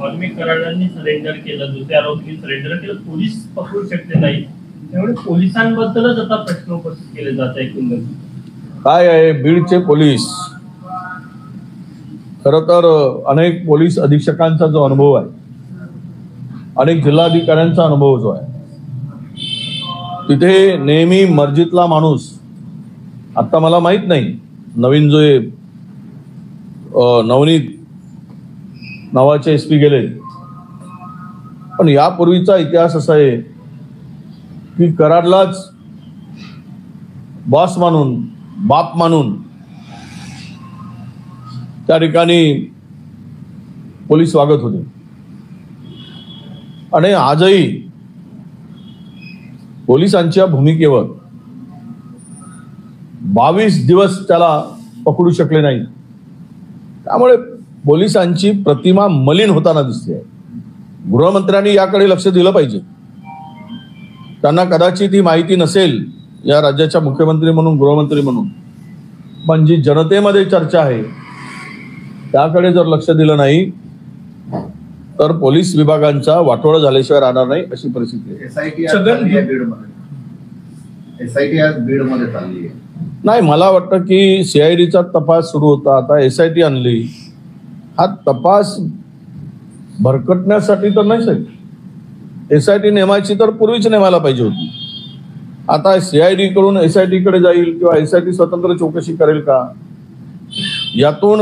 Valmik कराडांनी surrender केलं, दुसऱ्या आरोपींनी सरेंडर केलं, पोलीस पकडू शकले नाही, त्यामुळे पोलिसांबद्दलच आता प्रश्न उपस्थित केले जात आहे. काय आहे, बीडचे पोलीस खरं तर अनेक पोलीस अधीक्षकांचा जो अनुभव आहे, अनेक जिल्हाधिकाऱ्यांचा अनुभव जो आहे, तिथे नेहमी मर्जीतला माणूस, आता मला माहित नाही नवीन जो नवनीत नावाचे एसपी गेले, पण यापूर्वीचा इतिहास असा आहे की कराडलाच बॉस मानून, बाप मानून त्या ठिकाणी पोलीस वागत होते. आणि आजही पोलिसांच्या भूमिकेवर 22 दिवस त्याला पकडू शकले नाही. त्यामुळे पोलिसांची प्रतिमा मलिन होताना दिसते. गृहमंत्र्यांनी याकडे लक्ष दिलं पाहिजे. त्यांना कदाचित ही माहिती नसेल या राज्याच्या मुख्यमंत्री म्हणून, गृहमंत्री म्हणून, पण जी जनतेमध्ये चर्चा आहे त्याकडे जर लक्ष दिलं नाही तर पोलीस विभागांचा वाटोळा झाल्याशिवाय राहणार नाही अशी परिस्थिती आहे. एसआयटी आज बीडमध्ये चालली आहे. नाही, मला वाटतं की सीआयडीचा तपास सुरू होता, आता एसआयटी आणली. हा तपास भरकटण्यासाठी तर नाही साहेब. एसआयटी नेमायची तर पूर्वीच नेमायला पाहिजे होती. आता सीआयडी कडून एसआयटी कडे जाईल किंवा एसआयटी स्वतंत्र चौकशी करेल का, यातून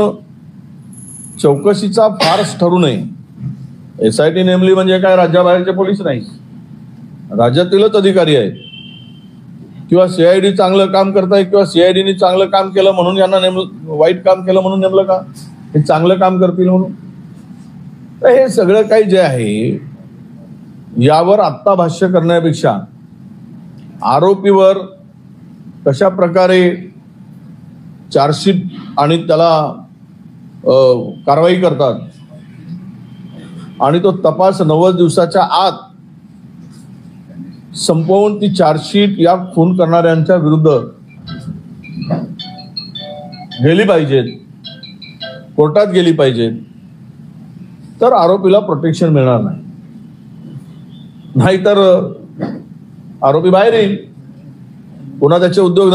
चौकशीचा फारच ठरू नये. एसआयटी नेमली म्हणजे काय राज्याबाहेरचे पोलीस नाही, राज्यातीलच अधिकारी आहेत. किंवा सीआयडी चांगलं काम करताय किंवा सीआयडीने चांगलं काम केलं म्हणून यांना वाईट काम केलं म्हणून नेमलं का, हे चांगलं काम करतील म्हणून. तर हे सगळं काही जे आहे यावर आत्ता भाष्य करण्यापेक्षा आरोपीवर कशा प्रकारे चार्जशीट आणि त्याला कारवाई करतात आणि तो तपास 90 दिवसाच्या आत संपवून ती चार्जशीट या खून करणाऱ्यांच्या विरुद्ध गेली पाहिजेत, कोर्टात गेली पाहिजेत, तर आरोपीला प्रोटेक्शन मिळणार नाही. नाहीतर आरोपी बाहेर येईल, पुन्हा त्याचे उद्योग